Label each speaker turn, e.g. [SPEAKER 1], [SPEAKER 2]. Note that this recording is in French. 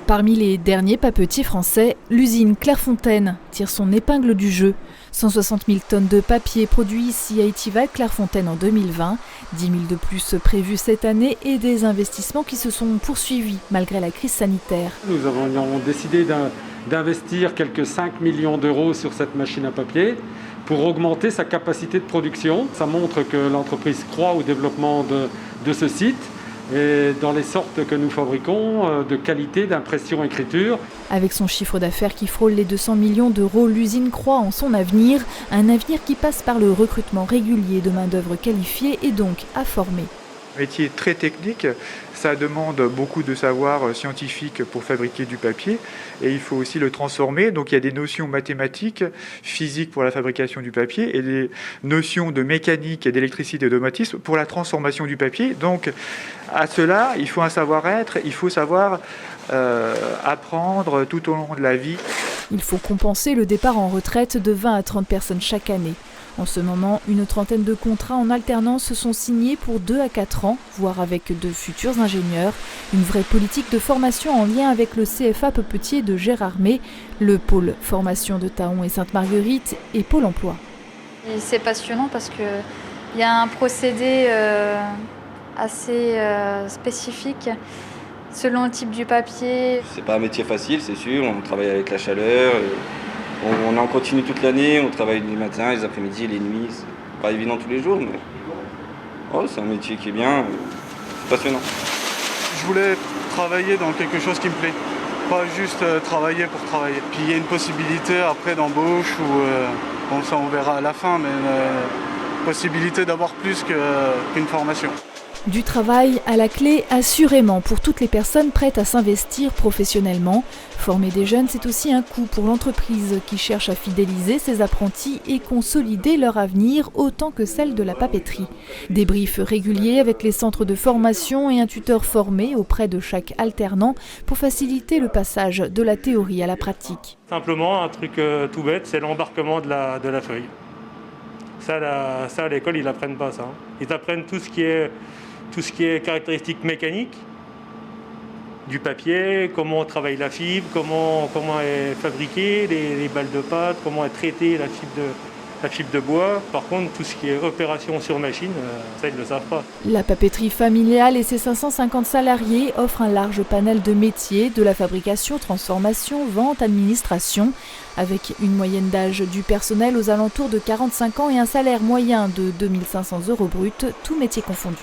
[SPEAKER 1] Parmi les derniers papetiers français, l'usine Clairefontaine tire son épingle du jeu. 160 000 tonnes de papier produits ici à Étival Clairefontaine en 2020, 10 000 de plus prévus cette année et des investissements qui se sont poursuivis malgré la crise sanitaire.
[SPEAKER 2] Nous avons décidé d'investir quelques 5 millions d'euros sur cette machine à papier pour augmenter sa capacité de production. Ça montre que l'entreprise croit au développement de ce site et dans les sortes que nous fabriquons de qualité d'impression-écriture.
[SPEAKER 1] Avec son chiffre d'affaires qui frôle les 200 millions d'euros, l'usine croit en son avenir, un avenir qui passe par le recrutement régulier de main-d'œuvre qualifiée et donc à former.
[SPEAKER 3] Métier très technique, ça demande beaucoup de savoir scientifique pour fabriquer du papier et il faut aussi le transformer. Donc il y a des notions mathématiques, physiques pour la fabrication du papier et des notions de mécanique et d'électricité et d'automatisme pour la transformation du papier. Donc à cela, il faut un savoir-être, il faut savoir apprendre tout au long de la vie.
[SPEAKER 1] Il faut compenser le départ en retraite de 20 à 30 personnes chaque année. En ce moment, une trentaine de contrats en alternance se sont signés pour 2 à 4 ans, voire avec de futurs ingénieurs. Une vraie politique de formation en lien avec le CFA Papetier de Gérardmer, le pôle formation de Thaon et Sainte-Marguerite et Pôle emploi.
[SPEAKER 4] C'est passionnant parce qu'il y a un procédé assez spécifique selon le type du papier.
[SPEAKER 5] C'est pas un métier facile, c'est sûr, on travaille avec la chaleur. On en continue toute l'année, on travaille les matins, les après-midi, les nuits. C'est pas évident tous les jours, mais c'est un métier qui est bien, passionnant.
[SPEAKER 6] Je voulais travailler dans quelque chose qui me plaît, pas juste travailler pour travailler. Puis il y a une possibilité après d'embauche ou ça on verra à la fin, mais possibilité d'avoir plus qu'une formation.
[SPEAKER 1] Du travail à la clé, assurément, pour toutes les personnes prêtes à s'investir professionnellement. Former des jeunes, c'est aussi un coût pour l'entreprise qui cherche à fidéliser ses apprentis et consolider leur avenir autant que celle de la papeterie. Des briefs réguliers avec les centres de formation et un tuteur formé auprès de chaque alternant pour faciliter le passage de la théorie à la pratique.
[SPEAKER 7] Simplement, un truc tout bête, c'est l'embarquement de la feuille. Ça, à l'école, ils n'apprennent pas ça. Ils apprennent tout ce qui est caractéristiques mécaniques du papier, comment on travaille la fibre, comment est fabriquée, les balles de pâte, comment est traitée la fibre de bois. Par contre, tout ce qui est opération sur machine, ça, ils ne le savent pas.
[SPEAKER 1] La papeterie familiale et ses 550 salariés offrent un large panel de métiers, de la fabrication, transformation, vente, administration, avec une moyenne d'âge du personnel aux alentours de 45 ans et un salaire moyen de 2 500 € brut, tous métiers confondus.